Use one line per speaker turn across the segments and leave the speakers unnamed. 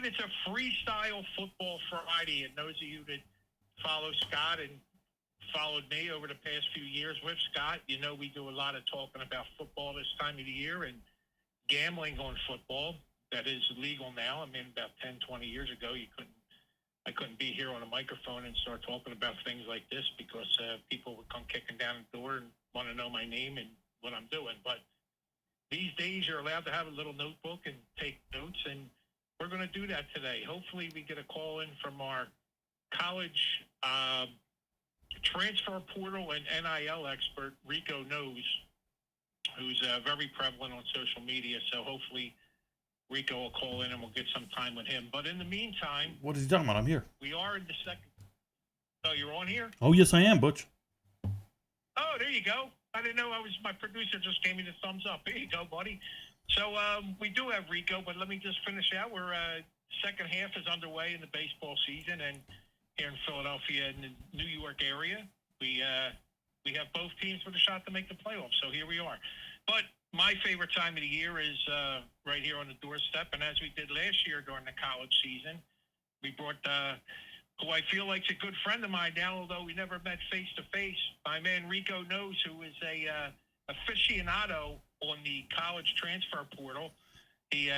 gentlemen, it's a Freestyle Football Friday, and those of you that follow Scott and followed me over the past few years with Scott, you know we do a lot of talking about football this time of the year and gambling on football. That is legal now. I mean, about 10, 20 years ago, I couldn't be here on a microphone and start talking about things like this because people would come kicking down the door and want to know my name and what I'm doing. But these days, you're allowed to have a little notebook and take notes, and we're going to do that today. Hopefully, we get a call in from our college transfer portal and NIL expert, RicoKnows, who's very prevalent on social media. So hopefully Rico will call in and we'll get some time with him. But in the meantime...
What is he talking about? I'm here.
We are in the second... Oh, you're on here?
Oh, yes, I am, Butch.
Oh, there you go. I didn't know my producer just gave me the thumbs up. There you go, buddy. So we do have Rico, but let me just finish out. We're second half is underway in the baseball season, and here in Philadelphia and the New York area, we have both teams with a shot to make the playoffs. So here we are. But my favorite time of the year is right here on the doorstep, and as we did last year during the college season, we brought who I feel like is a good friend of mine now, although we never met face-to-face, my man RicoKnows, who is a aficionado on the college transfer portal. He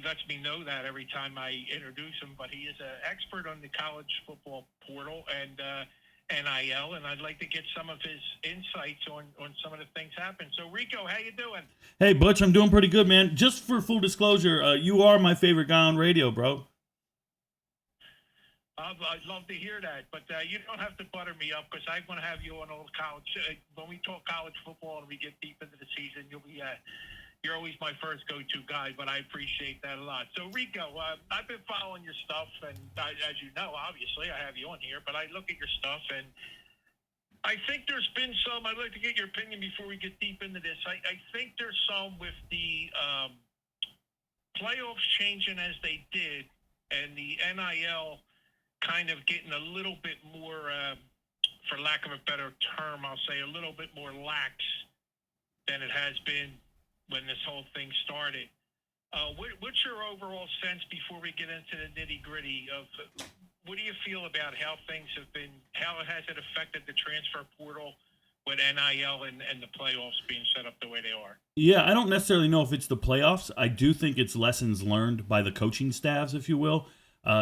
lets me know that every time I introduce him, but he is an expert on the college football portal and NIL, and I'd like to get some of his insights on some of the things happen. So, Rico, how you doing?
Hey, Butch, I'm doing pretty good, man. Just for full disclosure, you are my favorite guy on radio, bro.
I'd love to hear that, but you don't have to butter me up because I want to have you on all college. When we talk college football and we get deep into the season, you're always my first go-to guy, but I appreciate that a lot. So, Rico, I've been following your stuff, and as you know, obviously, I have you on here, but I look at your stuff, and I think there's been some, I'd like to get your opinion before we get deep into this. I think there's some with the playoffs changing as they did, and the NIL kind of getting a little bit more, for lack of a better term, I'll say a little bit more lax than it has been when this whole thing started. What's your overall sense before we get into the nitty-gritty of what do you feel about how things have been, how has it affected the transfer portal with NIL and the playoffs being set up the way they are?
Yeah, I don't necessarily know if it's the playoffs. I do think it's lessons learned by the coaching staffs, if you will.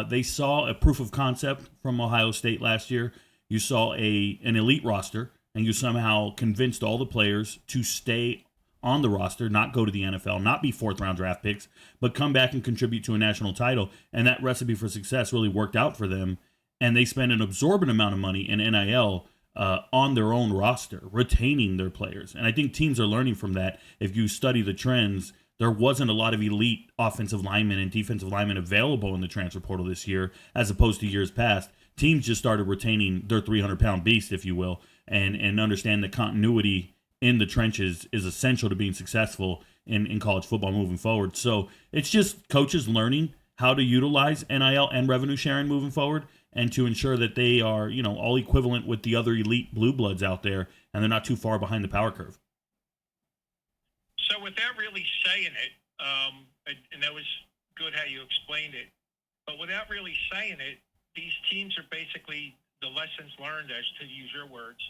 They saw a proof of concept from Ohio State last year. You saw an elite roster, and you somehow convinced all the players to stay on the roster, not go to the NFL, not be fourth-round draft picks, but come back and contribute to a national title. And that recipe for success really worked out for them. And they spent an absorbent amount of money in NIL on their own roster, retaining their players. And I think teams are learning from that. If you study the trends, there wasn't a lot of elite offensive linemen and defensive linemen available in the transfer portal this year, as opposed to years past. Teams just started retaining their 300-pound beast, if you will, and understand that continuity in the trenches is essential to being successful in college football moving forward. So it's just coaches learning how to utilize NIL and revenue sharing moving forward, and to ensure that they are, all equivalent with the other elite blue bloods out there, and they're not too far behind the power curve.
So without really saying it, and that was good how you explained it, but without really saying it, these teams are basically, the lessons learned, as to use your words,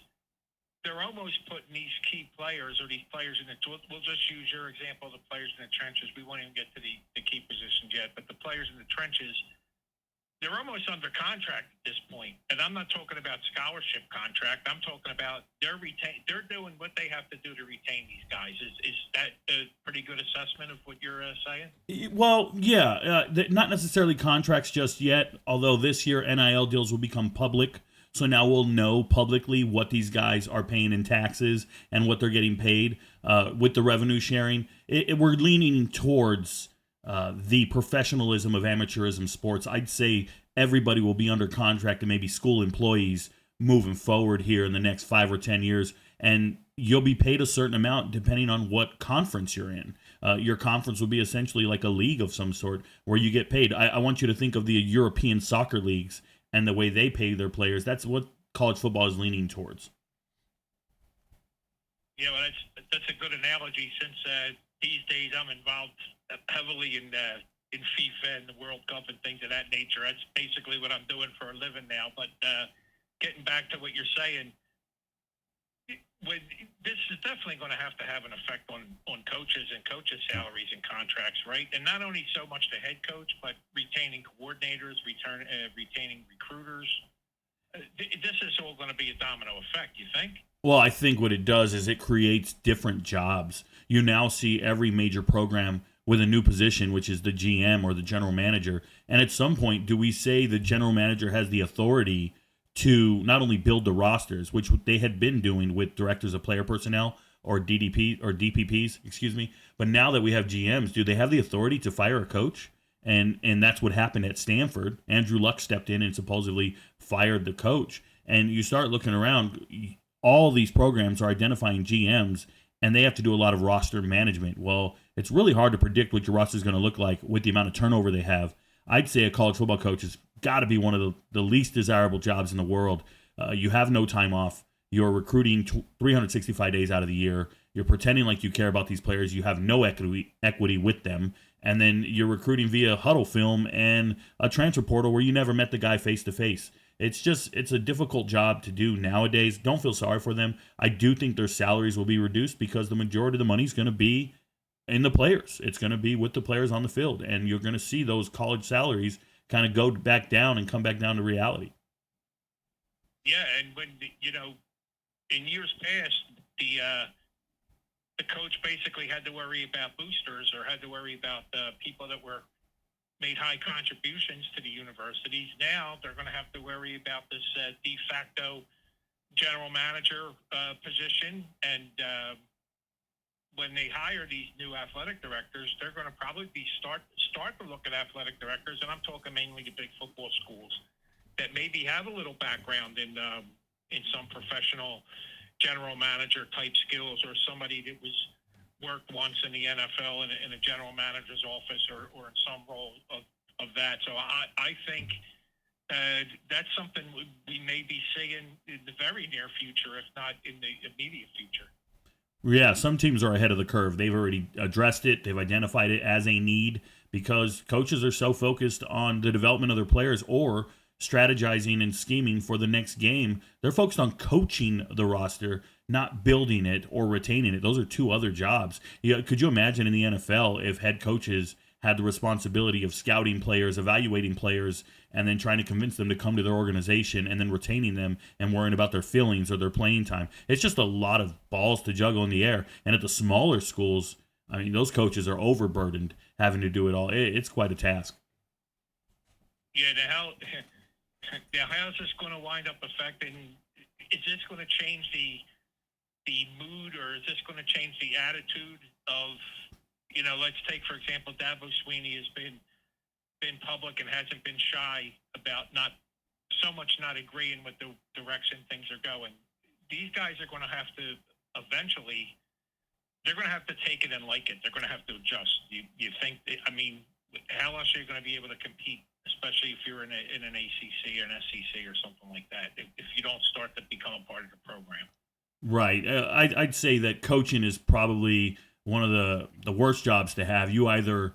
they're almost putting these key players or these players in the, we'll just use your example of the players in the trenches. We won't even get to the key positions yet, but the players in the trenches, they're almost under contract at this point. And I'm not talking about scholarship contract. I'm talking about they're doing what they have to do to retain these guys. Is that a pretty good assessment of what you're saying?
Well, yeah, not necessarily contracts just yet, although this year NIL deals will become public. So now we'll know publicly what these guys are paying in taxes and what they're getting paid with the revenue sharing. We're leaning towards the professionalism of amateurism sports. I'd say everybody will be under contract and maybe school employees moving forward here in the next 5 or 10 years. And you'll be paid a certain amount depending on what conference you're in. Your conference will be essentially like a league of some sort where you get paid. I want you to think of the European soccer leagues and the way they pay their players. That's what college football is leaning towards.
Yeah, well, that's a good analogy since these days I'm involved heavily in in FIFA and the World Cup and things of that nature. That's basically what I'm doing for a living now. But getting back to what you're saying, this is definitely going to have an effect on coaches and coaches' salaries and contracts, right? And not only so much the head coach, but retaining coordinators, retaining recruiters. This is all going to be a domino effect, you think?
Well, I think what it does is it creates different jobs. You now see every major program with a new position, which is the GM or the general manager. And at some point, do we say the general manager has the authority to not only build the rosters, which they had been doing with directors of player personnel or DPPs, excuse me, but now that we have GMs, do they have the authority to fire a coach? And that's what happened at Stanford. Andrew Luck stepped in and supposedly fired the coach. And you start looking around, all these programs are identifying GMs, and they have to do a lot of roster management. Well, it's really hard to predict what your roster is going to look like with the amount of turnover they have. I'd say a college football coach has got to be one of the least desirable jobs in the world. You have no time off. You're recruiting 365 days out of the year. You're pretending like you care about these players. You have no equity with them. And then you're recruiting via huddle film and a transfer portal where you never met the guy face to face. It's a difficult job to do nowadays. Don't feel sorry for them. I do think their salaries will be reduced because the majority of the money is going to be in the players. It's going to be with the players on the field. And you're going to see those college salaries kind of go back down and come back down to reality.
Yeah, and when, in years past, the coach basically had to worry about boosters or had to worry about people that made high contributions to the universities. Now they're going to have to worry about this de facto general manager position. And when they hire these new athletic directors, they're going to probably start to look at athletic directors, and I'm talking mainly the big football schools that maybe have a little background in some professional general manager type skills, or somebody that worked once in the NFL in a general manager's office or in some role of that. So I think that's something we may be seeing in the very near future, if not in the immediate future.
Yeah, some teams are ahead of the curve. They've already addressed it. They've identified it as a need because coaches are so focused on the development of their players or strategizing and scheming for the next game. They're focused on coaching the roster, not building it or retaining it. Those are two other jobs. Could you imagine in the NFL if head coaches had the responsibility of scouting players, evaluating players, and then trying to convince them to come to their organization and then retaining them and worrying about their feelings or their playing time? It's just a lot of balls to juggle in the air. And at the smaller schools, I mean, those coaches are overburdened having to do it all. It's quite a task.
Yeah, how is this going to wind up affecting? Is this going to change the mood, or is this going to change the attitude of, let's take, for example, Dabo Sweeney has been public and hasn't been shy about not agreeing with the direction things are going. These guys are going to have to eventually, they're going to have to take it and like it. They're going to have to adjust. You think, how else are you going to be able to compete, especially if you're in an ACC or an SEC or something like that, if you don't start to become a part of the program?
Right. I'd say that coaching is probably one of the worst jobs to have. You either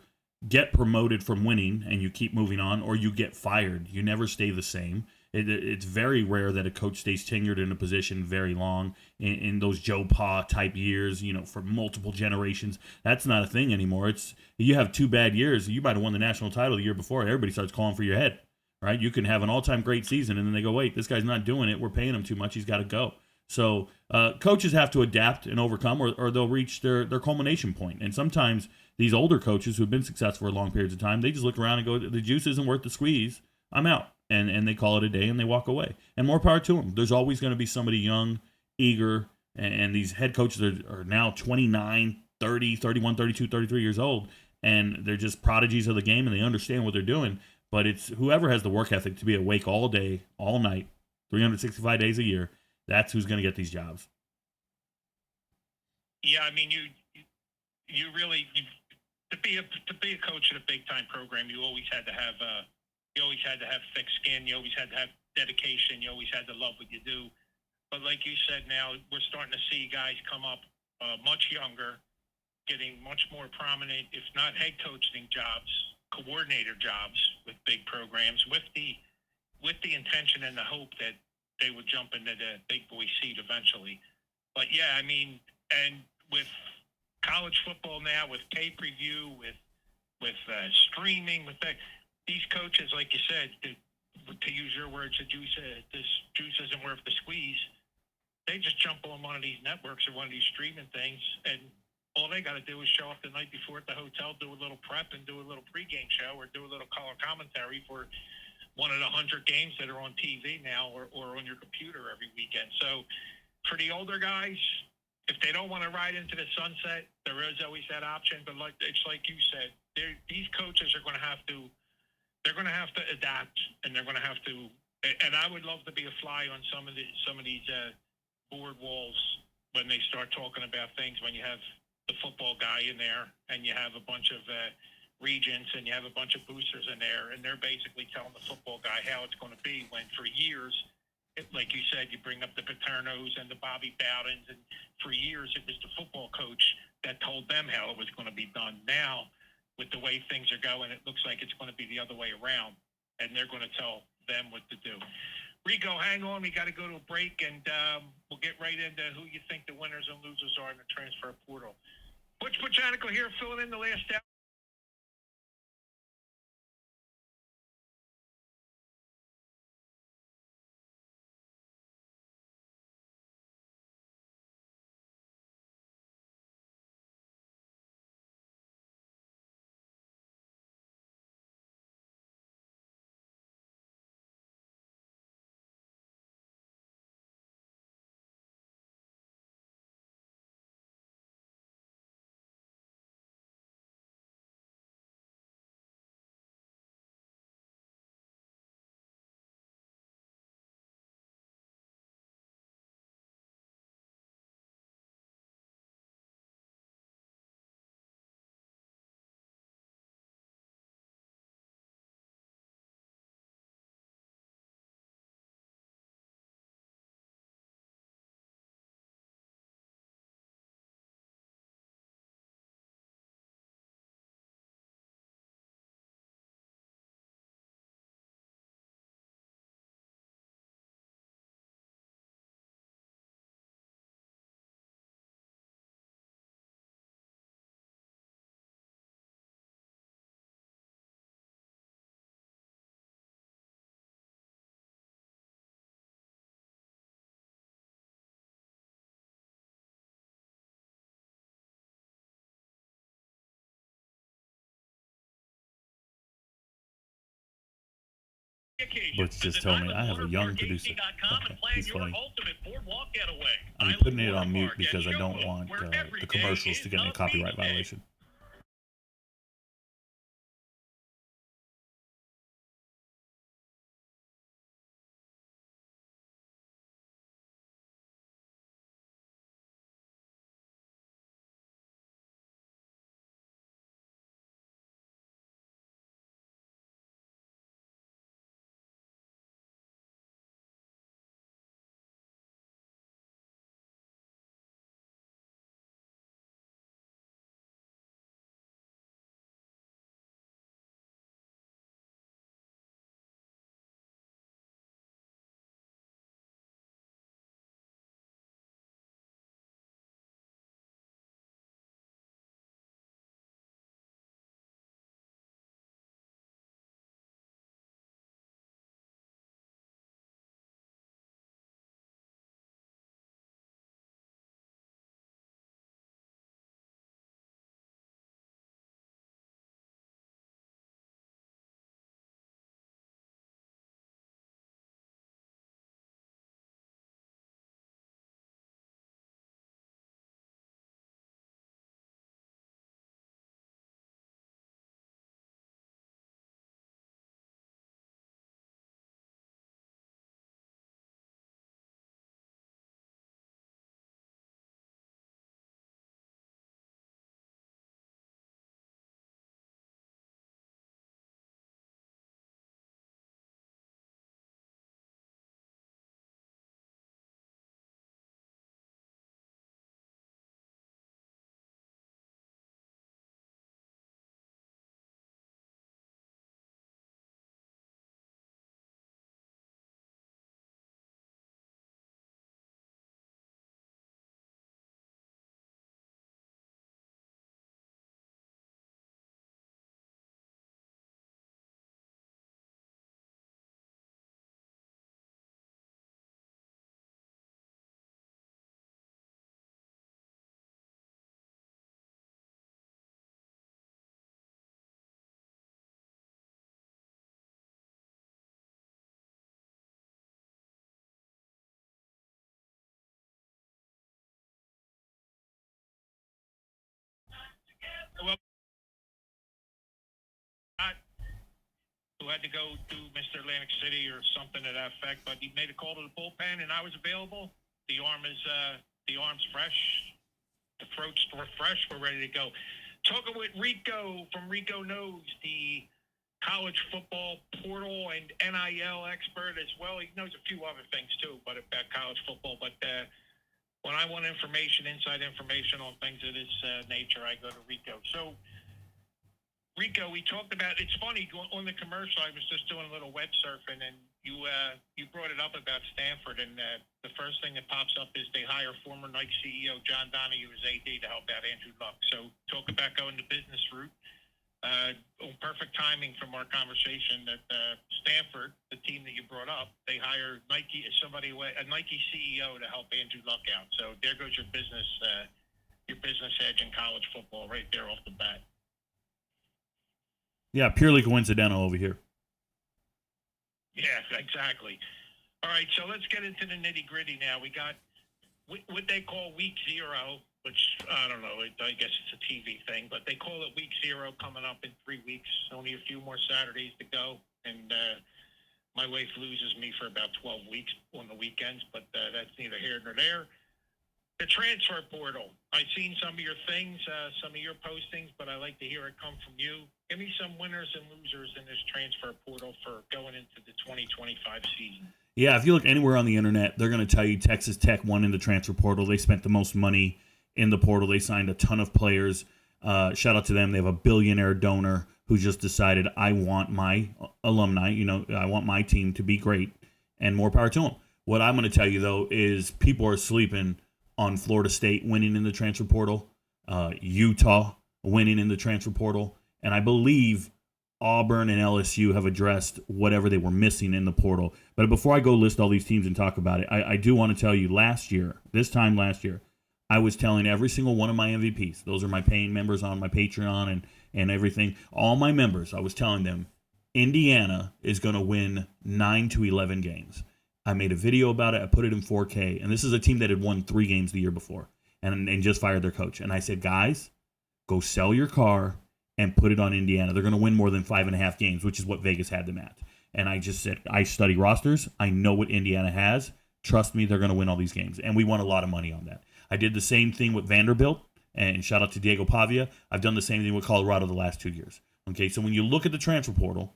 get promoted from winning and you keep moving on, or you get fired. You never stay the same. It's very rare that a coach stays tenured in a position very long in those Joe Pa type years, for multiple generations. That's not a thing anymore. It's you have 2 bad years. You might have won the national title the year before. Everybody starts calling for your head, right? You can have an all-time great season, and then they go, wait, this guy's not doing it. We're paying him too much. He's got to go. So coaches have to adapt and overcome, or they'll reach their culmination point. And sometimes these older coaches who've been successful for long periods of time, they just look around and go, the juice isn't worth the squeeze. I'm out. And they call it a day and they walk away. And more power to them. There's always going to be somebody young, eager, and these head coaches are now 29, 30, 31, 32, 33 years old, and they're just prodigies of the game and they understand what they're doing. But it's whoever has the work ethic to be awake all day, all night, 365 days a year, that's who's going to get these jobs.
Yeah, you really to be a coach at a big time program, you always had to have thick skin. You always had to have dedication. You always had to love what you do. But like you said, now we're starting to see guys come up much younger, getting much more prominent, if not head coaching jobs, coordinator jobs with big programs with the intention and the hope that they would jump into the big boy seat eventually. But yeah, I mean, and with college football now, with pay per view, with streaming, with that, these coaches, like you said, to use your words, this juice isn't worth the squeeze. They just jump on one of these networks or one of these streaming things, and all they got to do is show up the night before at the hotel, do a little prep, and do a little pregame show or do a little color commentary for one of the 100 games that are on TV now or on your computer every weekend. So for the older guys, if they don't want to ride into the sunset, there is always that option. But it's like you said, these coaches are going to have to adapt, and they're going to have to. And I would love to be a fly on some of these board walls when they start talking about things. When you have the football guy in there, and you have a bunch of regents, and you have a bunch of boosters in there, and they're basically telling the football guy how it's going to be. When for years, like you said, you bring up the Paternos and the Bobby Bowdens, and for years it was the football coach that told them how it was going to be done. Now, with the way things are going, it looks like it's going to be the other way around, and they're going to tell them what to do. Rico, hang on. We got to go to a break, and we'll get right into who you think the winners and losers are in the transfer portal. Butch Botanical here, filling in the last hour.
Butch just told me I have a young producer. He's funny. I'm putting it on mute because I don't want the commercials to get me a copyright violation.
had to go do Mr. Atlantic City or something to that effect, but he made a call to the bullpen, and I was available. The arm's fresh. The throat's fresh. We're ready to go. Talking with Rico from RicoKnows, the college football portal and NIL expert as well. He knows a few other things too, but about college football. But when I want inside information on things of this nature, I go to Rico. So, Rico, we talked about. It's funny on the commercial. I was just doing a little web surfing, and you brought it up about Stanford, and the first thing that pops up is they hire former Nike CEO John Donahue as AD to help out Andrew Luck. So, talk about going the business route. Perfect timing from our conversation that Stanford, the team that you brought up, they hire a Nike CEO to help Andrew Luck out. So there goes your business edge in college football right there off the bat.
Yeah, purely coincidental over here.
Yeah, exactly. All right, so let's get into the nitty gritty now. We got what they call week 0, which I don't know. I guess it's a TV thing, but they call it week 0 coming up in 3 weeks. Only a few more Saturdays to go, and my wife loses me for about 12 weeks on the weekends, but that's neither here nor there. The transfer portal. I've seen some of your things, some of your postings, but I like to hear it come from you. Give me some winners and losers in this transfer portal for going into the 2025 season.
Yeah, if you look anywhere on the internet, they're going to tell you Texas Tech won in the transfer portal. They spent the most money in the portal. They signed a ton of players. Shout out to them. They have a billionaire donor who just decided, I want my alumni, I want my team to be great, and more power to them. What I'm going to tell you, though, is people are sleeping on Florida State winning in the transfer portal, Utah winning in the transfer portal, and I believe Auburn and LSU have addressed whatever they were missing in the portal. But before I go list all these teams and talk about it, I do want to tell you this time last year, I was telling every single one of my MVPs, those are my paying members on my Patreon and everything, all my members, I was telling them, Indiana is going to win 9 to 11 games. I made a video about it. I put it in 4K. And this is a team that had won 3 games the year before and just fired their coach. And I said, guys, go sell your car and put it on Indiana. They're going to win more than 5.5 games, which is what Vegas had them at. And I just said, I study rosters. I know what Indiana has. Trust me, they're going to win all these games. And we won a lot of money on that. I did the same thing with Vanderbilt. And shout out to Diego Pavia. I've done the same thing with Colorado the last 2 years. Okay, so when you look at the transfer portal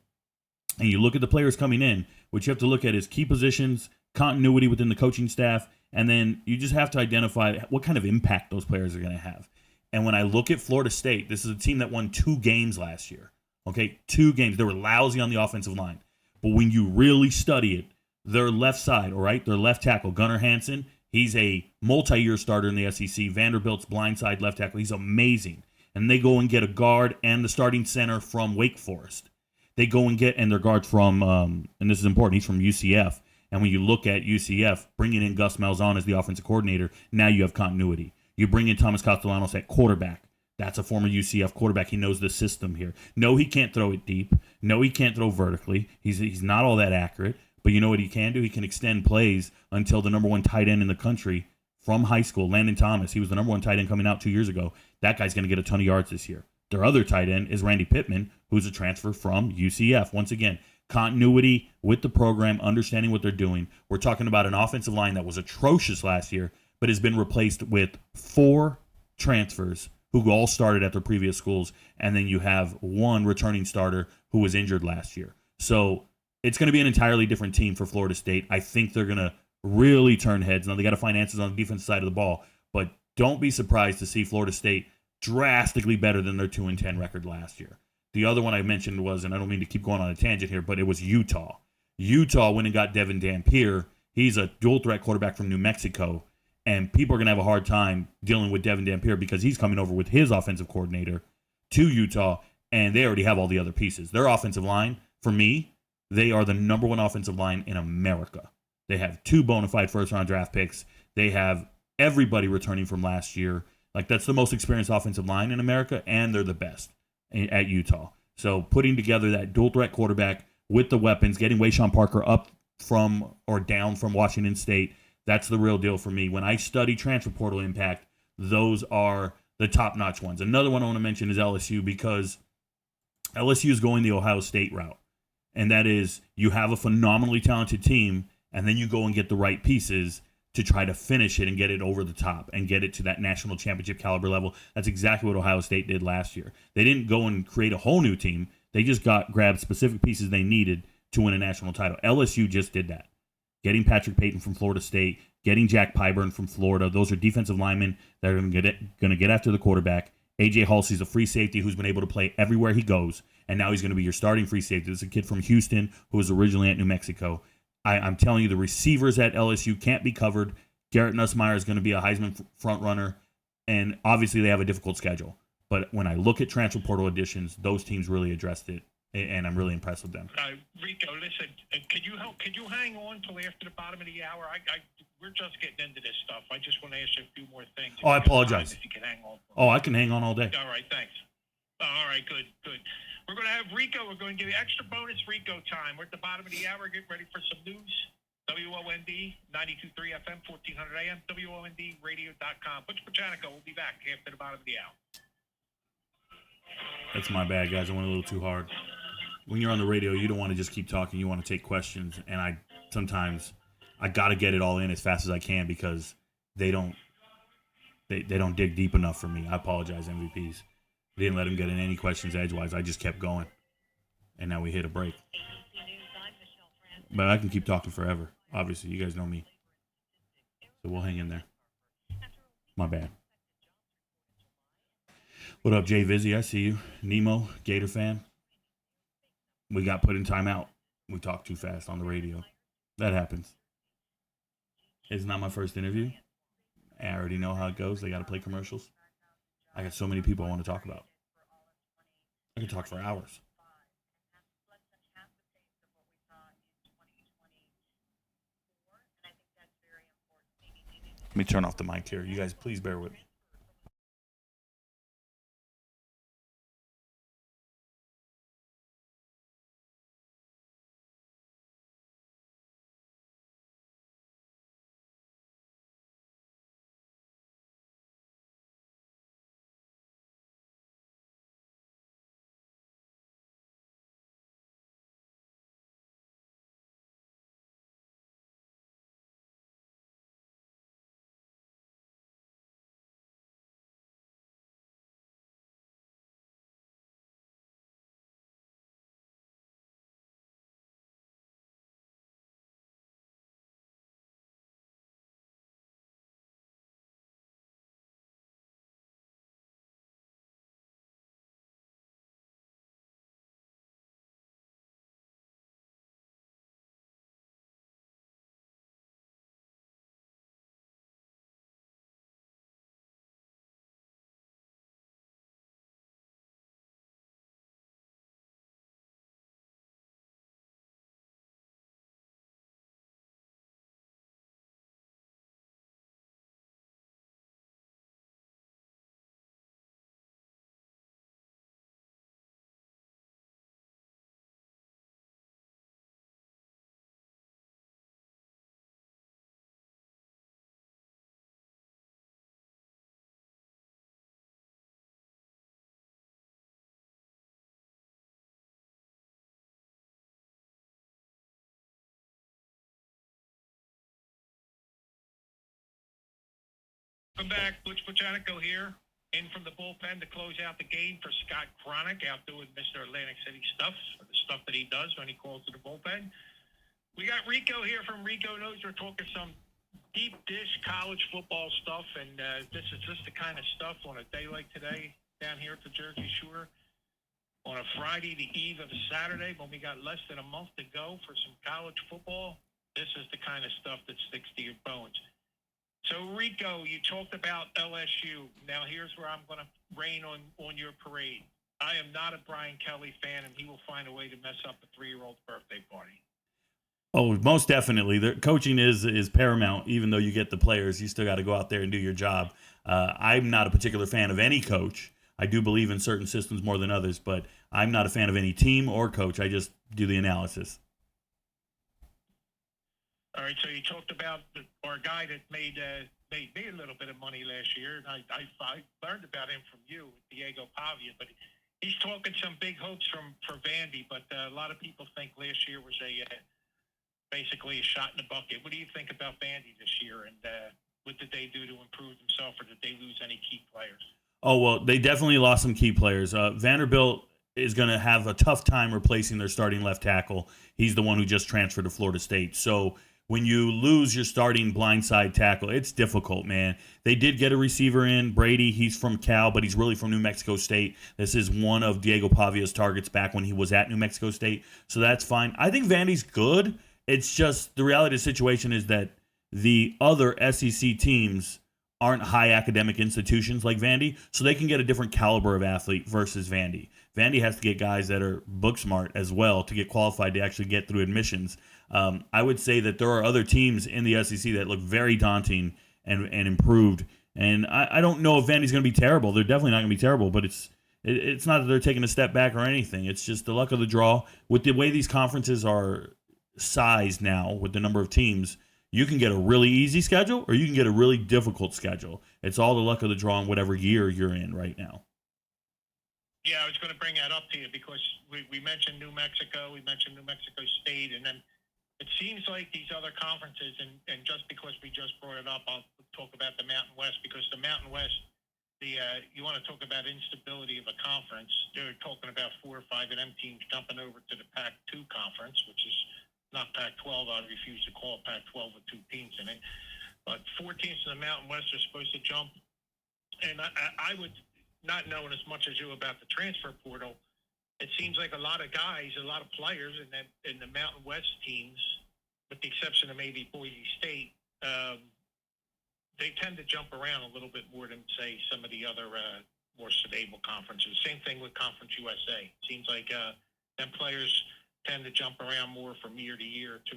and you look at the players coming in, what you have to look at is key positions, continuity within the coaching staff, and then you just have to identify what kind of impact those players are going to have. And when I look at Florida State, this is a team that won 2 games last year. Okay, 2 games. They were lousy on the offensive line. But when you really study it, their left side, all right, their left tackle, Gunnar Hansen, he's a multi-year starter in the SEC. Vanderbilt's blindside left tackle, he's amazing. And they go and get a guard and the starting center from Wake Forest. They go and get, and their guard from, and this is important, he's from UCF. And when you look at UCF, bringing in Gus Malzahn as the offensive coordinator, now you have continuity. You bring in Thomas Castellanos at quarterback. That's a former UCF quarterback. He knows the system here. No, he can't throw it deep. No, he can't throw vertically. He's not all that accurate. But you know what he can do? He can extend plays until the number 1 tight end in the country from high school, Landon Thomas. He was the number 1 tight end coming out 2 years ago. That guy's going to get a ton of yards this year. Their other tight end is Randy Pittman, who's a transfer from UCF. Once again, continuity with the program, understanding what they're doing. We're talking about an offensive line that was atrocious last year, but has been replaced with 4 transfers who all started at their previous schools, and then you have 1 returning starter who was injured last year. So it's going to be an entirely different team for Florida State. I think they're going to really turn heads. Now, they got to find answers on the defensive side of the ball, but don't be surprised to see Florida State drastically better than their 2-10 record last year. The other one I mentioned was, and I don't mean to keep going on a tangent here, but it was Utah. Utah went and got Devin Dampier. He's a dual-threat quarterback from New Mexico, and people are going to have a hard time dealing with Devin Dampier because he's coming over with his offensive coordinator to Utah, and they already have all the other pieces. Their offensive line, for me, they are the number 1 offensive line in America. They have 2 bona fide first-round draft picks. They have everybody returning from last year. Like, that's the most experienced offensive line in America, and they're the best at Utah. So putting together that dual-threat quarterback with the weapons, getting Wayshawn Parker up from or down from Washington State, that's the real deal for me. When I study transfer portal impact, those are the top-notch ones. Another one I want to mention is LSU, because LSU is going the Ohio State route. And that is, you have a phenomenally talented team, and then you go and get the right pieces to try to finish it and get it over the top and get it to that national championship caliber level. That's exactly what Ohio State did last year. They didn't go and create a whole new team. They just grabbed specific pieces they needed to win a national title. LSU just did that. Getting Patrick Payton from Florida State, getting Jack Pyburn from Florida. Those are defensive linemen that are going to get after the quarterback. A.J. Halsey's a free safety who's been able to play everywhere he goes, and now he's going to be your starting free safety. This is a kid from Houston who was originally at New Mexico. I'm telling you, the receivers at LSU can't be covered. Garrett Nussmeier is going to be a Heisman front runner, and obviously they have a difficult schedule. But when I look at transfer portal additions, those teams really addressed it, and I'm really impressed with them.
Rico, listen, could you hang on till after the bottom of the hour? We're just getting into this stuff. I just want to ask you a few more things.
Oh, I apologize.
If you can hang on.
Oh, I can hang on all day.
All right, thanks. All right, good. We're going to have Rico. We're going to give you extra bonus Rico time. We're at the bottom of the hour. Get ready for some news. WOND, 92.3 FM, 1400 AM, WONDradio.com. Butch Pachanico will be back after the bottom of the hour.
That's my bad, guys. I went a little too hard. When you're on the radio, you don't want to just keep talking. You want to take questions. And sometimes I got to get it all in as fast as I can because they don't dig deep enough for me. I apologize, MVPs. Didn't let them get in any questions edgewise. I just kept going. And now we hit a break. But I can keep talking forever. Obviously, you guys know me. So we'll hang in there. My bad. What up, Jay Vizzy? I see you. Nemo, Gator fan. We got put in timeout. We talked too fast on the radio. That happens. It's not my first interview. I already know how it goes. They got to play commercials. I got so many people I want to talk about. I can talk for hours. Let me turn off the mic here. You guys, please bear with me.
Welcome back. Butch Pachanico here, in from the bullpen to close out the game for Scott Cronick, out doing Mr. Atlantic City stuff, or the stuff that he does when he calls to the bullpen. We got Rico here from RicoKnows. We're talking some deep dish college football stuff, and this is just the kind of stuff on a day like today down here at the Jersey Shore. On a Friday, the eve of a Saturday, when we got less than a month to go for some college football, this is the kind of stuff that sticks to your bones. So, Rico, you talked about LSU. Now, here's where I'm going to rain on your parade. I am not a Brian Kelly fan, and he will find a way to mess up a 3-year-old's birthday party.
Oh, most definitely. The coaching is paramount. Even though you get the players, you still got to go out there and do your job. I'm not a particular fan of any coach. I do believe in certain systems more than others, but I'm not a fan of any team or coach. I just do the analysis.
All right, so you talked about our guy that made me a little bit of money last year. And I learned about him from you, Diego Pavia, but he's talking some big hopes for Vandy, but a lot of people think last year was basically a shot in the bucket. What do you think about Vandy this year, and what did they do to improve themselves, or did they lose any key players?
Oh, well, they definitely lost some key players. Vanderbilt is going to have a tough time replacing their starting left tackle. He's the one who just transferred to Florida State. So when you lose your starting blindside tackle, it's difficult, man. They did get a receiver in, Brady. He's from Cal, but he's really from New Mexico State. This is one of Diego Pavia's targets back when he was at New Mexico State. So that's fine. I think Vandy's good. It's just the reality of the situation is that the other SEC teams aren't high academic institutions like Vandy, so they can get a different caliber of athlete versus Vandy. Vandy has to get guys that are book smart as well to get qualified to actually get through admissions. I would say that there are other teams in the SEC that look very daunting and improved. And I don't know if Vandy's going to be terrible. They're definitely not going to be terrible, but it's not that they're taking a step back or anything. It's just the luck of the draw. With the way these conferences are sized now, with the number of teams, you can get a really easy schedule or you can get a really difficult schedule. It's all the luck of the draw in whatever year you're in right now.
Yeah, I was going to bring that up to you because we mentioned New Mexico, we mentioned New Mexico State, and then it seems like these other conferences, and just because we just brought it up, I'll talk about the Mountain West, because the Mountain West, you want to talk about instability of a conference. They're talking about 4 or 5 of them teams jumping over to the Pac-2 conference, which is not Pac-12. I refuse to call it Pac-12 with 2 teams in it. But 4 teams in the Mountain West are supposed to jump. And I would, not knowing as much as you about the transfer portal, it seems like a lot of guys, a lot of players in the Mountain West teams, with the exception of maybe Boise State, they tend to jump around a little bit more than, say, some of the other more stable conferences. Same thing with Conference USA. Seems like them players tend to jump around more from year to year to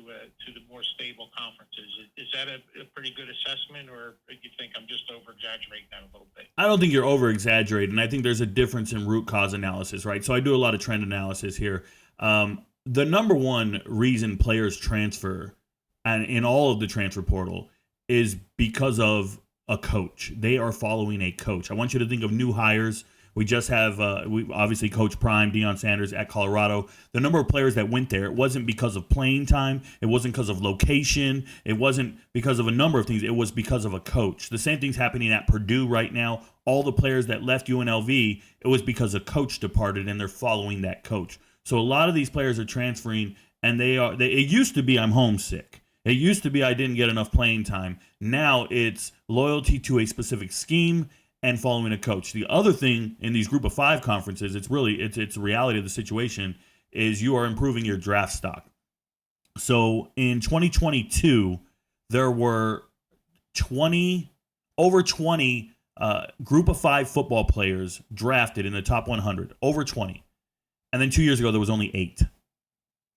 the more stable conferences. Is that a pretty good assessment, or do you think I'm just over-exaggerating that a little bit?
I don't think you're over-exaggerating. I think there's a difference in root cause analysis, right? So I do a lot of trend analysis here. The number one reason players transfer, and in all of the transfer portal, is because of a coach. They are following a coach. I want you to think of new hires. We just have, we obviously Coach Prime, Deion Sanders at Colorado. The number of players that went there, it wasn't because of playing time. It wasn't because of location. It wasn't because of a number of things. It was because of a coach. The same thing's happening at Purdue right now. All the players that left UNLV, it was because a coach departed and they're following that coach. So a lot of these players are transferring, and it used to be I'm homesick. It used to be I didn't get enough playing time. Now it's loyalty to a specific scheme and following a coach. The other thing in these group of 5 conferences, it's a reality of the situation, is you are improving your draft stock. So in 2022, there were over 20 group of 5 football players drafted in the top 100, over 20. And then 2 years ago, there was only 8.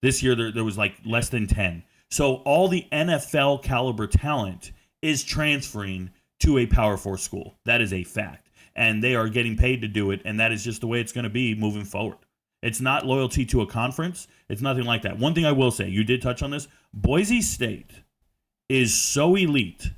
This year, there was like less than 10. So all the NFL caliber talent is transferring to a Power 4 school. That is a fact. And they are getting paid to do it, and that is just the way it's going to be moving forward. It's not loyalty to a conference. It's nothing like that. One thing I will say, you did touch on this, Boise State is so elite.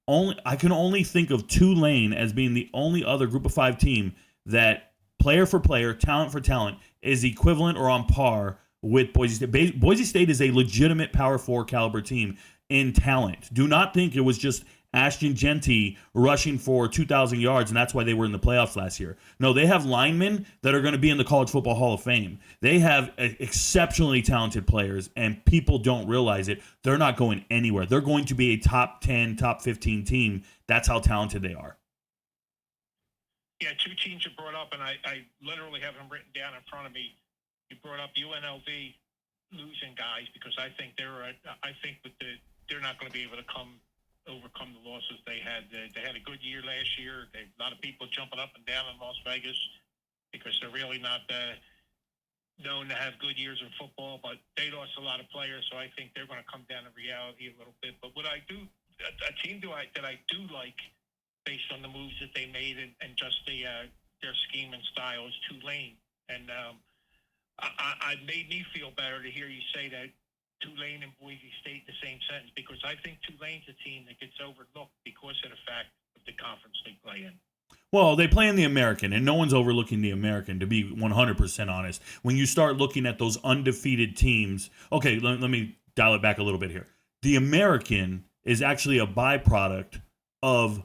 I can only think of Tulane as being the only other group of 5 team that player for player, talent for talent, is equivalent or on par with Boise State. Boise State is a legitimate Power 4 caliber team in talent. Do not think it was just Ashton Genty rushing for 2,000 yards, and that's why they were in the playoffs last year. No, they have linemen that are going to be in the College Football Hall of Fame. They have exceptionally talented players, and people don't realize it. They're not going anywhere. They're going to be a top 10, top 15 team. That's how talented they are.
Yeah, 2 teams you brought up, and I literally have them written down in front of me. You brought up UNLV losing guys because I think they're not going to be able to overcome the losses they had. They had a good year last year. A lot of people jumping up and down in Las Vegas because they're really not known to have good years in football, but they lost a lot of players, so I think they're going to come down to reality a little bit. But a team that I do like based on the moves that they made and just their scheme and style is Tulane. And it made me feel better to hear you say that Tulane and Boise State in the same sentence, because I think Tulane's a team that gets overlooked because of the fact of the conference they play in.
Well, they play in the American, and no one's overlooking the American, to be 100% honest. When you start looking at those undefeated teams, okay, let me dial it back a little bit here. The American is actually a byproduct of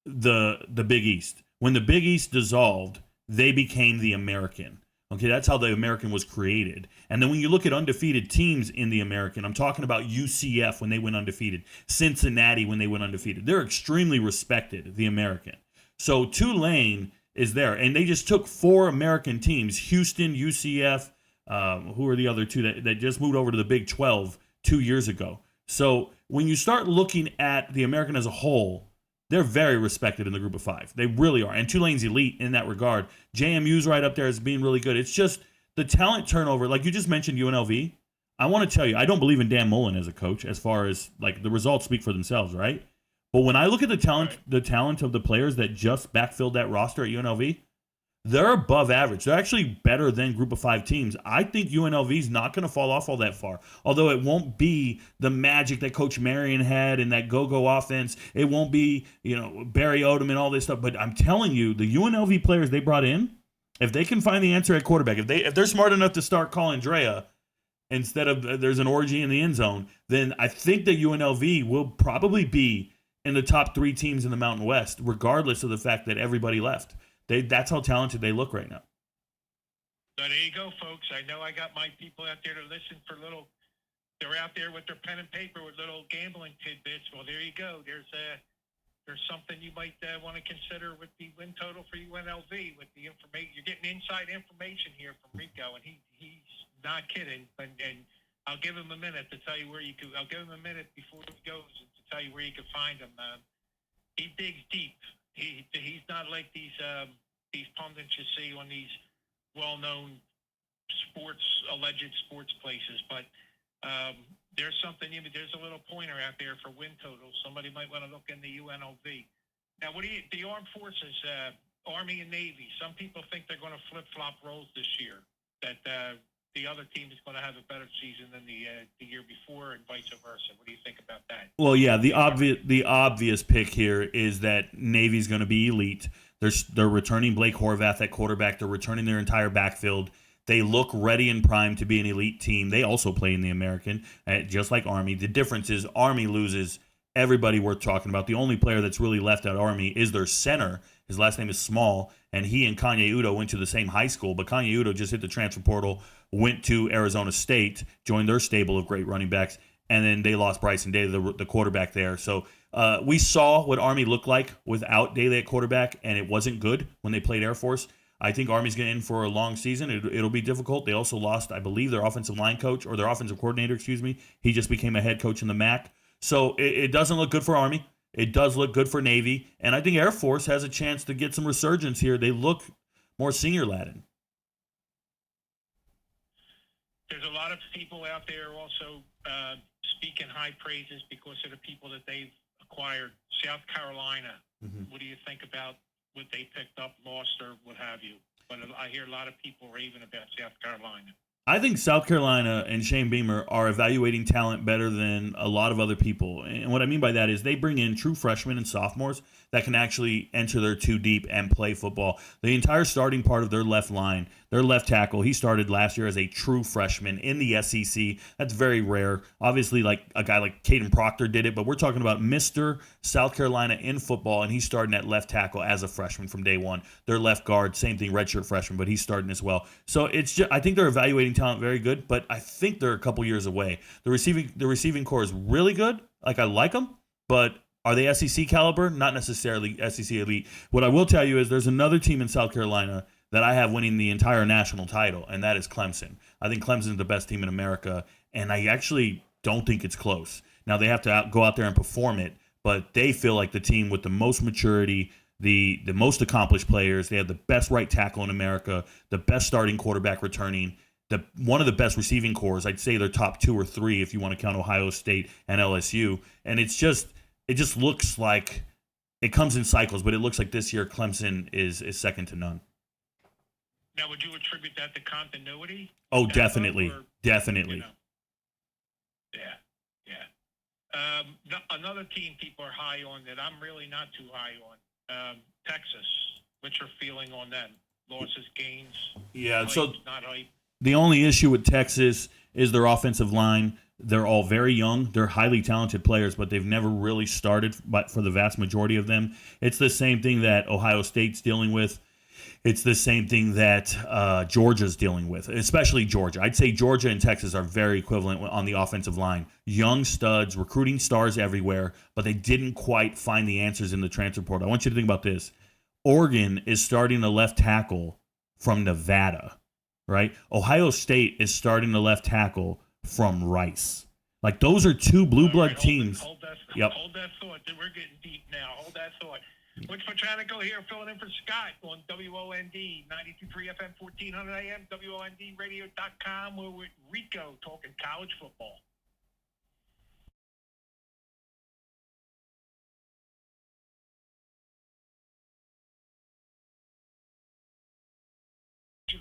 the Big East. When the Big East dissolved, they became the American. Okay, that's how the American was created. And then when you look at undefeated teams in the American, I'm talking about UCF when they went undefeated, Cincinnati when they went undefeated. They're extremely respected, the American. So Tulane is there, and they just took 4 American teams: Houston, UCF. Who are the other two that just moved over to the Big 12 2 years ago? So when you start looking at the American as a whole, they're very respected in the group of 5. They really are. And Tulane's elite in that regard. JMU's right up there as being really good. It's just the talent turnover. Like you just mentioned UNLV. I want to tell you, I don't believe in Dan Mullen as a coach as far as like the results speak for themselves, right? But when I look at the talent of the players that just backfilled that roster at UNLV, they're above average. They're actually better than group of 5 teams. I think UNLV is not going to fall off all that far. Although it won't be the magic that Coach Marion had and that go-go offense. It won't be, Barry Odom and all this stuff. But I'm telling you, the UNLV players they brought in, if they can find the answer at quarterback, if they're smart enough to start calling Drea instead of there's an orgy in the end zone, then I think that UNLV will probably be in the top 3 teams in the Mountain West, regardless of the fact that everybody left. That's how talented they look right now.
So there you go, folks. I know I got my people out there to listen for they're out there with their pen and paper with little gambling tidbits. Well, there you go. There's something you might want to consider with the win total for UNLV with the information. You're getting inside information here from Rico, and he's not kidding. And I'll give him a minute to tell you where you could. I'll give him a minute before he goes to tell you where you can find him. He digs deep. He's not like these pundits you see on these well-known alleged sports places, but there's something. There's a little pointer out there for win totals. Somebody might want to look in the UNLV. Now, the Armed Forces, Army and Navy? Some people think they're going to flip-flop roles this year. That the other team is going to have a better season than the year before, and vice versa. What do you think about that?
Well, yeah, the obvious pick here is that Navy's going to be elite. They're returning Blake Horvath at quarterback. They're returning their entire backfield. They look ready and primed to be an elite team. They also play in the American, just like Army. The difference is Army loses everybody worth talking about. The only player that's really left at Army is their center. His last name is Small, and he and Kanye Udo went to the same high school, but Kanye Udo just hit the transfer portal, went to Arizona State, joined their stable of great running backs, and then they lost Bryson Daly, the quarterback there. So we saw what Army looked like without Daly at quarterback, and it wasn't good when they played Air Force. I think Army's getting in for a long season. It'll be difficult. They also lost, I believe, their offensive line coach, or their offensive coordinator, excuse me. He just became a head coach in the MAC. So it doesn't look good for Army. It does look good for Navy. And I think Air Force has a chance to get some resurgence here. They look more senior laden.
There's a lot of people out there also speaking high praises because of the people that they've acquired. South Carolina. Mm-hmm. What do you think about what they picked up, lost, or what have you? But I hear a lot of people raving about South Carolina.
I think South Carolina and Shane Beamer are evaluating talent better than a lot of other people. And what I mean by that is they bring in true freshmen and sophomores that can actually enter their two deep and play football. The entire starting part of their left line, their left tackle, he started last year as a true freshman in the SEC. That's very rare. Obviously, like a guy like Caden Proctor did it, but we're talking about Mr. South Carolina in football, and he's starting at left tackle as a freshman from day one. Their left guard, same thing, redshirt freshman, but he's starting as well. So it's just, I think they're evaluating talent very good, but I think they're a couple years away. The receiving core is really good. Like, I like them, but are they SEC caliber? Not necessarily SEC elite. What I will tell you is there's another team in South Carolina that I have winning the entire national title, and that is Clemson. I think Clemson is the best team in America, and I actually don't think it's close. Now, they have to go out there and perform it, but they feel like the team with the most maturity, the most accomplished players. They have the best right tackle in America, the best starting quarterback returning, one of the best receiving cores. I'd say they're top 2 or 3 if you want to count Ohio State and LSU. And it just looks like it comes in cycles, but it looks like this year Clemson is second to none.
Now, would you attribute that to continuity?
Oh, definitely. Definitely.
You know? Yeah. Another team people are high on that I'm really not too high on, Texas. What's your feeling on them? Losses, gains,
Yeah,
hype,
so
not hype?
the only issue with Texas is their offensive line. They're all very young. They're highly talented players, but they've never really started. But for the vast majority of them, it's the same thing that Ohio State's dealing with. It's the same thing that Georgia's dealing with, especially Georgia. I'd say Georgia and Texas are very equivalent on the offensive line. Young studs, recruiting stars everywhere, but they didn't quite find the answers in the transfer portal. I want you to think about this. Oregon is starting a left tackle from Nevada, right? Ohio State is starting a left tackle from Rice. Like, those are two blue blood teams.
Hold that thought. We're getting deep now. Hold that thought. Rich Petranico here, filling in for Scott on WOND 92.3 FM, 1400 AM, WONDradio.com. We're with Rico talking college football.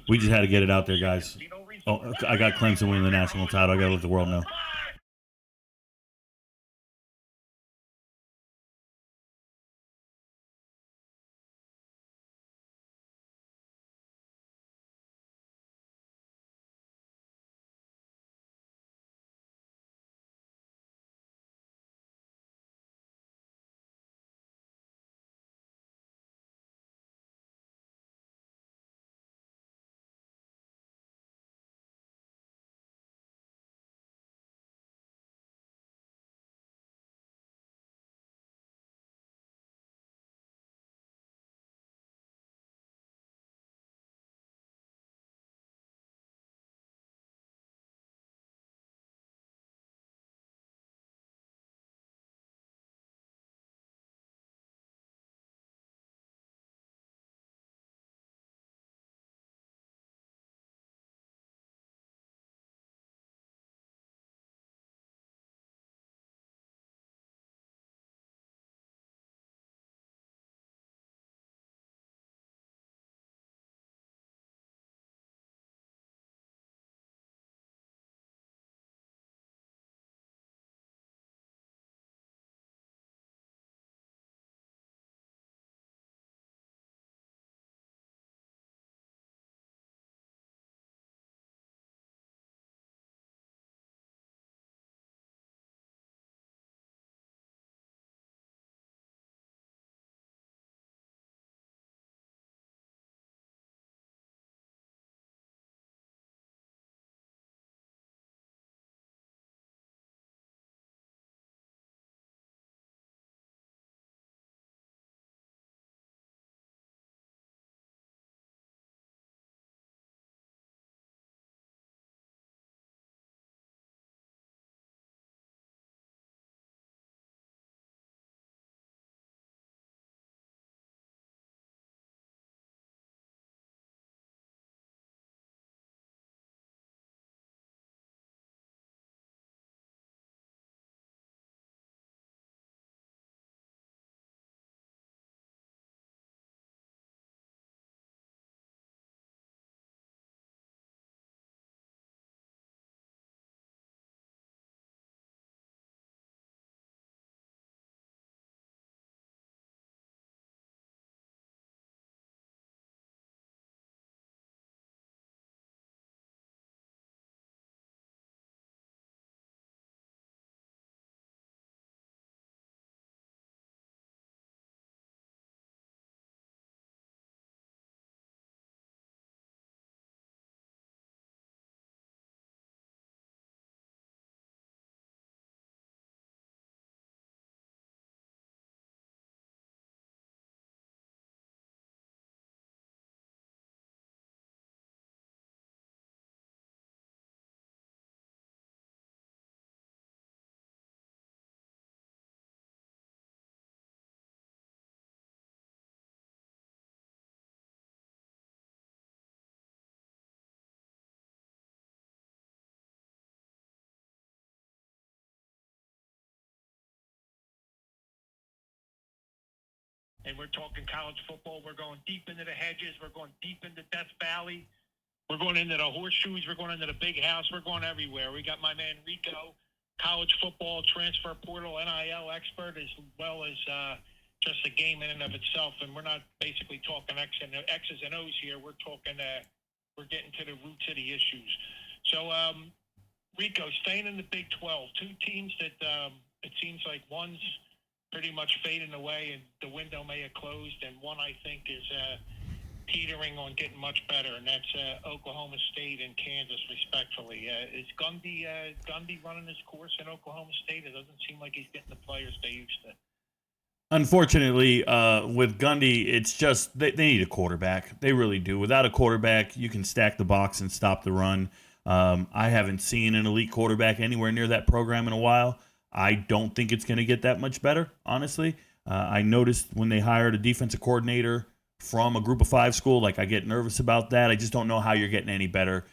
We just had to get it out there, guys. Oh, I got Clemson winning the national title. I got to let the world know.
And we're talking college football. We're going deep into the hedges. We're going deep into Death Valley. We're going into the horseshoes. We're going into the big house. We're going everywhere. We got my man Rico, college football transfer portal NIL expert, as well as just a game in and of itself. And we're not basically talking X's and O's here. We're talking, we're getting to the roots of the issues. So, Rico, staying in the Big 12, two teams that it seems like one's pretty much fading away and the window may have closed, and one I think is teetering on getting much better, and that's Oklahoma State and Kansas, respectfully. Is Gundy running his course in Oklahoma State? It doesn't seem like he's getting the players they used to.
Unfortunately, with Gundy, it's just they need a quarterback. They really do. Without a quarterback, you can stack the box and stop the run. I haven't seen an elite quarterback anywhere near that program in a while. I don't think it's going to get that much better, honestly. I noticed when they hired a defensive coordinator from a group of five school, like I get nervous about that. I just don't know how you're getting any better.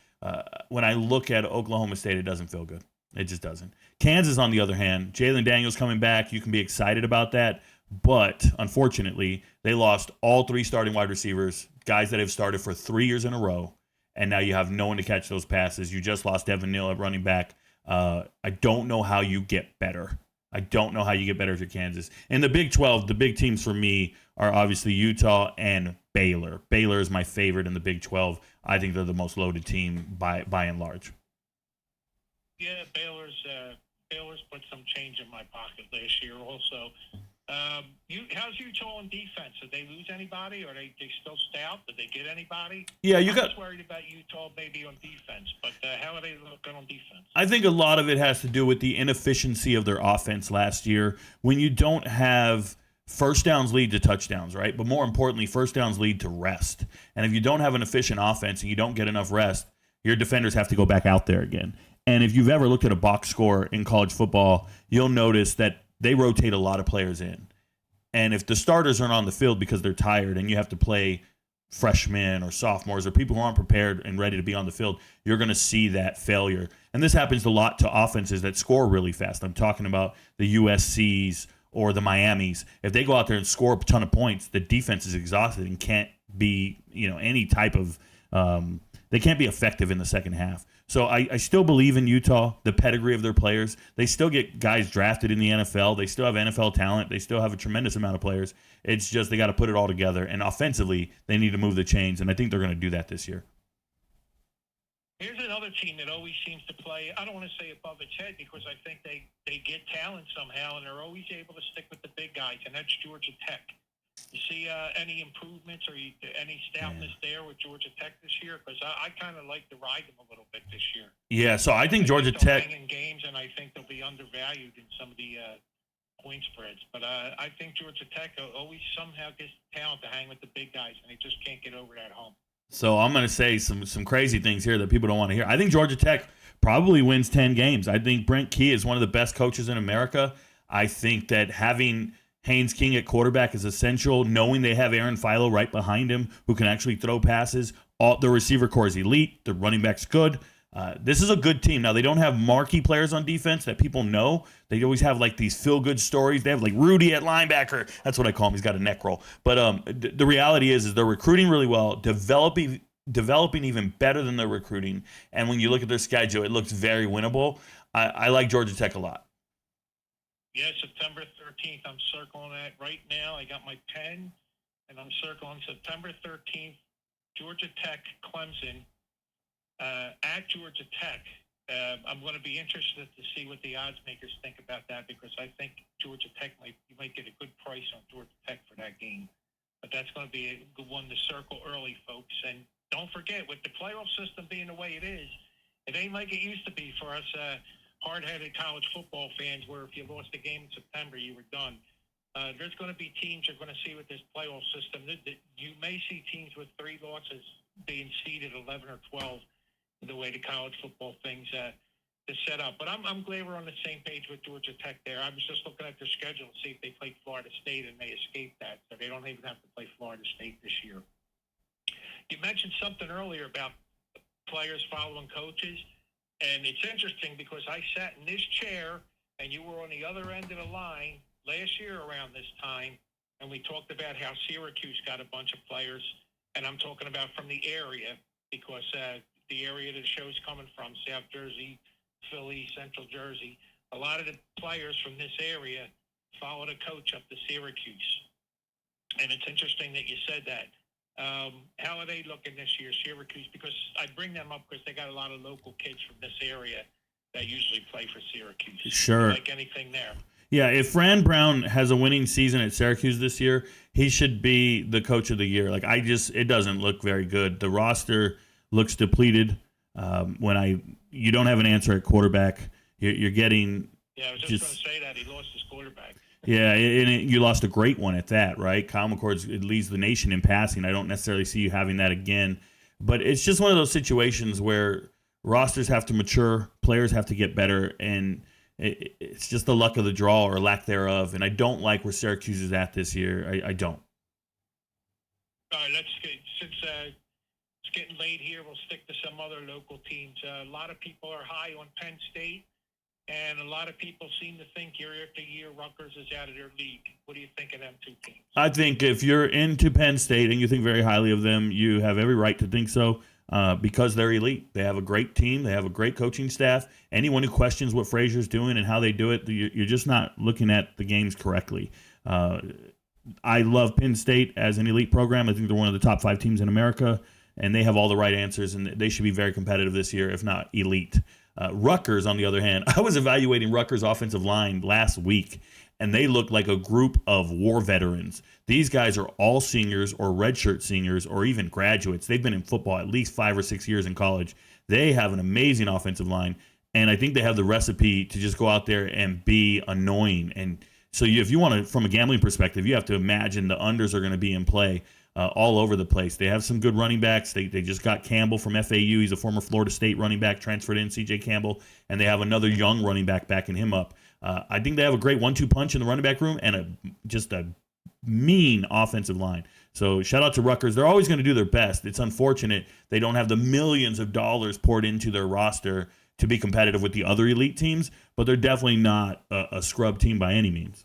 When I look at Oklahoma State, it doesn't feel good. It just doesn't. Kansas, on the other hand, Jalen Daniels coming back. You can be excited about that. But unfortunately, they lost all three starting wide receivers, guys that have started for 3 years in a row. And now you have no one to catch those passes. You just lost Devin Neal at running back. I don't know how you get better. I don't know how you get better if you're Kansas. In the Big 12, the big teams for me are obviously Utah and Baylor. Baylor is my favorite in the Big 12. I think they're the most loaded team by and large.
Yeah, Baylor's put some change in my pocket last year also. How's Utah on defense? Did they lose anybody, or they still stout? Did they get anybody?
Yeah,
I'm just worried about Utah maybe on defense, but how are they looking on defense?
I think a lot of it has to do with the inefficiency of their offense last year. When you don't have first downs lead to touchdowns, right? But more importantly, first downs lead to rest. And if you don't have an efficient offense and you don't get enough rest, your defenders have to go back out there again. And if you've ever looked at a box score in college football, you'll notice that they rotate a lot of players in. And if the starters aren't on the field because they're tired and you have to play freshmen or sophomores or people who aren't prepared and ready to be on the field, you're going to see that failure. And this happens a lot to offenses that score really fast. I'm talking about the USCs or the Miamis. If they go out there and score a ton of points, the defense is exhausted and can't be, any type of they can't be effective in the second half. So I still believe in Utah, the pedigree of their players. They still get guys drafted in the NFL. They still have NFL talent. They still have a tremendous amount of players. It's just they got to put it all together. And offensively, they need to move the chains, and I think they're going to do that this year.
Here's another team that always seems to play, I don't want to say above its head, because I think they get talent somehow, and they're always able to stick with the big guys, and that's Georgia Tech. You see any improvements or any stoutness there with Georgia Tech this year? Because I kind of like to ride them a little bit this year.
Yeah, so I think Georgia Tech
in games, and I think they'll be undervalued in some of the point spreads. But I think Georgia Tech always somehow gets talent to hang with the big guys, and they just can't get over that hump.
So I'm going to say some crazy things here that people don't want to hear. I think Georgia Tech probably wins 10 games. I think Brent Key is one of the best coaches in America. I think that having Haynes King at quarterback is essential, knowing they have Aaron Philo right behind him who can actually throw passes. The receiver core is elite. The running back's good. This is a good team. Now, they don't have marquee players on defense that people know. They always have like these feel-good stories. They have like Rudy at linebacker. That's what I call him. He's got a neck roll. But the reality is they're recruiting really well, developing even better than they're recruiting. And when you look at their schedule, it looks very winnable. I like Georgia Tech a lot.
Yeah, September 13th. I'm circling that right now. I got my pen, and I'm circling September 13th, Georgia Tech, Clemson, at Georgia Tech. I'm going to be interested to see what the odds makers think about that, because I think Georgia Tech you might get a good price on Georgia Tech for that game. But that's going to be a good one to circle early, folks. And don't forget, with the playoff system being the way it is, it ain't like it used to be for us hard-headed college football fans, where if you lost a game in September, you were done. There's going to be teams you're going to see with this playoff system. You may see teams with 3 losses being seeded 11 or 12, the way the college football things is set up. But I'm glad we're on the same page with Georgia Tech there. I was just looking at their schedule to see if they played Florida State, and they escaped that. So they don't even have to play Florida State this year. You mentioned something earlier about players following coaches. And it's interesting because I sat in this chair and you were on the other end of the line last year around this time, and we talked about how Syracuse got a bunch of players, and I'm talking about from the area, because the area that the show's coming from, South Jersey, Philly, Central Jersey, a lot of the players from this area followed a coach up to Syracuse. And it's interesting that you said that. How are they looking this year, Syracuse? Because I bring them up because they got a lot of local kids from this area that usually play for Syracuse.
Sure.
Like anything there.
Yeah, if Fran Brown has a winning season at Syracuse this year, he should be the coach of the year. Like it doesn't look very good. The roster looks depleted. You don't have an answer at quarterback. You're getting.
Yeah, I was just going to say that he lost his quarterback.
Yeah, and you lost a great one at that, right? Kyle McCord leads the nation in passing. I don't necessarily see you having that again, but it's just one of those situations where rosters have to mature, players have to get better, and it's just the luck of the draw or lack thereof. And I don't like where Syracuse is at this year. I don't.
All right, since it's getting late here, we'll stick to some other local teams. A lot of people are high on Penn State. And a lot of people seem to think year after year Rutgers is out of their league. What do you think of them two teams? I
think if you're into Penn State and you think very highly of them, you have every right to think so because they're elite. They have a great team. They have a great coaching staff. Anyone who questions what Frazier's doing and how they do it, you're just not looking at the games correctly. I love Penn State as an elite program. I think they're one of the top 5 teams in America, and they have all the right answers, and they should be very competitive this year, if not elite. Rutgers, on the other hand, I was evaluating Rutgers' offensive line last week, and they look like a group of war veterans. These guys are all seniors or redshirt seniors or even graduates. They've been in football at least 5 or 6 years in college. They have an amazing offensive line, and I think they have the recipe to just go out there and be annoying. And so if you want to, from a gambling perspective, you have to imagine the unders are going to be in play. All over the place. They have some good running backs. They just got Campbell from FAU. He's a former Florida State running back, transferred in, C.J. Campbell, and they have another young running back backing him up. I think they have a great 1-2 punch in the running back room and just a mean offensive line. So shout out to Rutgers. They're always going to do their best. It's unfortunate they don't have the millions of dollars poured into their roster to be competitive with the other elite teams, but they're definitely not a scrub team by any means.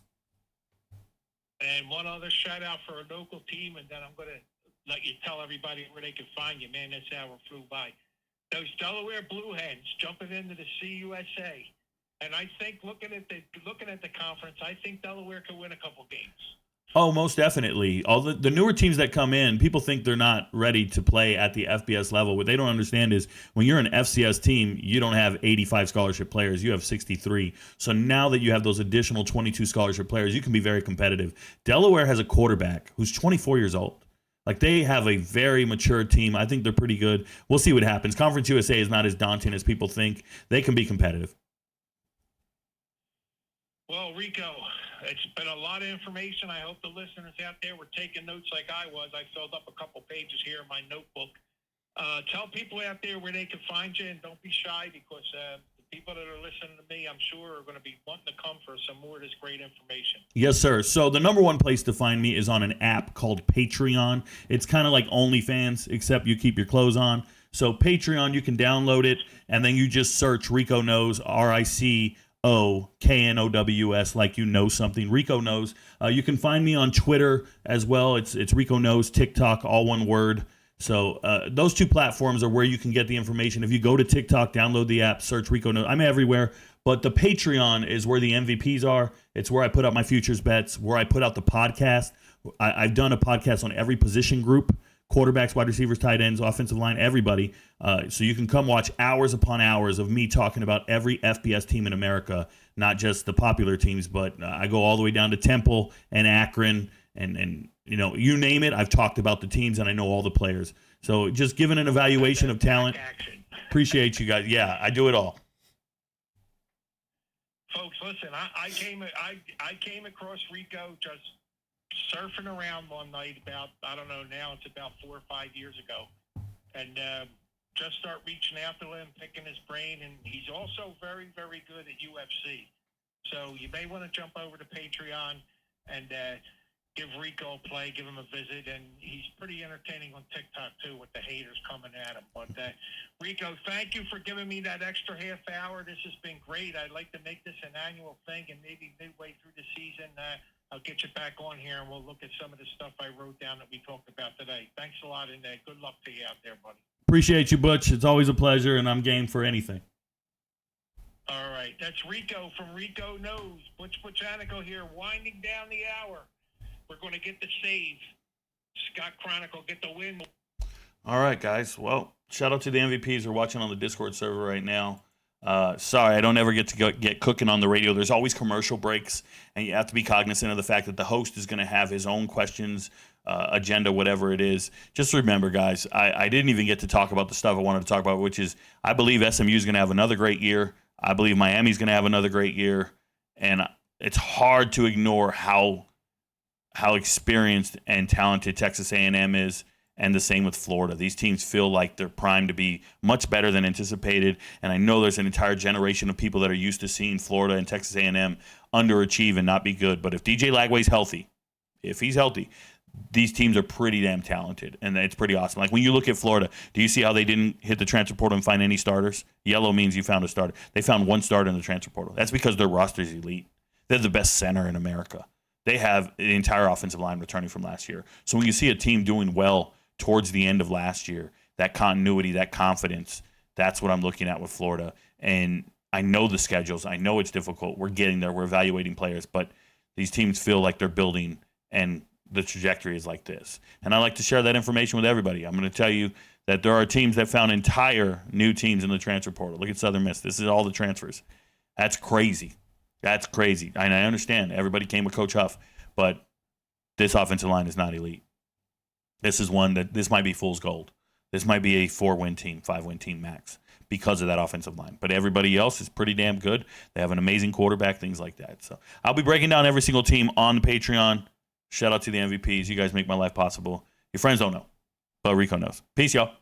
And one other shout out for a local team, and then I'm going to let you tell everybody where they can find you. Man, this hour flew by. Those Delaware Blue Hens jumping into the CUSA, and I think looking at the conference, I think Delaware could win a couple games.
Oh, most definitely. All the newer teams that come in, people think they're not ready to play at the FBS level. What they don't understand is when you're an FCS team, you don't have 85 scholarship players. You have 63. So now that you have those additional 22 scholarship players, you can be very competitive. Delaware has a quarterback who's 24 years old. Like, they have a very mature team. I think they're pretty good. We'll see what happens. Conference USA is not as daunting as people think. They can be competitive.
Well, Rico, it's been a lot of information. I hope the listeners out there were taking notes like I was. I filled up a couple pages here in my notebook. Tell people out there where they can find you, and don't be shy because the people that are listening to me, I'm sure, are going to be wanting to come for some more of this great information.
Yes, sir. So the number one place to find me is on an app called Patreon. It's kind of like OnlyFans, except you keep your clothes on. So Patreon, you can download it, and then you just search RicoKnows, RicoKnows, like you know something. RicoKnows. You can find me on Twitter as well. It's RicoKnows, TikTok, all one word. So those two platforms are where you can get the information. If you go to TikTok, download the app, search RicoKnows. I'm everywhere, but the Patreon is where the MVPs are. It's where I put out my futures bets, where I put out the podcast. I've done a podcast on every position group: quarterbacks, wide receivers, tight ends, offensive line, everybody. So you can come watch hours upon hours of me talking about every FBS team in America, not just the popular teams, but I go all the way down to Temple and Akron and you know, you name it. I've talked about the teams and I know all the players. So just giving an evaluation of talent. Appreciate you guys. Yeah, I do it all.
Folks, listen, I came across Rico just surfing around one night about, I don't know, now it's about 4 or 5 years ago, and just start reaching out to him, picking his brain, and he's also very, very good at UFC. So you may want to jump over to Patreon and give Rico a play, give him a visit, and he's pretty entertaining on TikTok too with the haters coming at him. But Rico, thank you for giving me that extra half hour. This has been great. I'd like to make this an annual thing, and maybe midway through the season, I'll get you back on here and we'll look at some of the stuff I wrote down that we talked about today. Thanks a lot, and good luck to you out there, buddy.
Appreciate you, Butch. It's always a pleasure, and I'm game for anything.
All right. That's Rico from RicoKnows. Butch Butchanico here, winding down the hour. We're going to get the save. Scott Chronicle get the win.
All right, guys. Well, shout out to the MVPs who are watching on the Discord server right now. Sorry, I don't ever get to get cooking on the radio. There's always commercial breaks, and you have to be cognizant of the fact that the host is going to have his own questions, agenda, whatever it is. Just remember, guys, I didn't even get to talk about the stuff I wanted to talk about, which is I believe SMU is going to have another great year. I believe Miami's going to have another great year, and it's hard to ignore how experienced and talented Texas A&M is. And the same with Florida. These teams feel like they're primed to be much better than anticipated. And I know there's an entire generation of people that are used to seeing Florida and Texas A&M underachieve and not be good. But if DJ Lagway's healthy, if he's healthy, these teams are pretty damn talented. And it's pretty awesome. Like when you look at Florida, do you see how they didn't hit the transfer portal and find any starters? Yellow means you found a starter. They found one starter in the transfer portal. That's because their roster is elite. They're the best center in America. They have the entire offensive line returning from last year. So when you see a team doing well towards the end of last year, that continuity, that confidence, that's what I'm looking at with Florida. And I know the schedules. I know it's difficult. We're getting there. We're evaluating players. But these teams feel like they're building, and the trajectory is like this. And I like to share that information with everybody. I'm going to tell you that there are teams that found entire new teams in the transfer portal. Look at Southern Miss. This is all the transfers. That's crazy. That's crazy. And I understand everybody came with Coach Huff, but this offensive line is not elite. This is one that this might be fool's gold. This might be a 4-win team, 5-win team max because of that offensive line. But everybody else is pretty damn good. They have an amazing quarterback, things like that. So I'll be breaking down every single team on the Patreon. Shout out to the MVPs. You guys make my life possible. Your friends don't know, but Rico knows. Peace, y'all.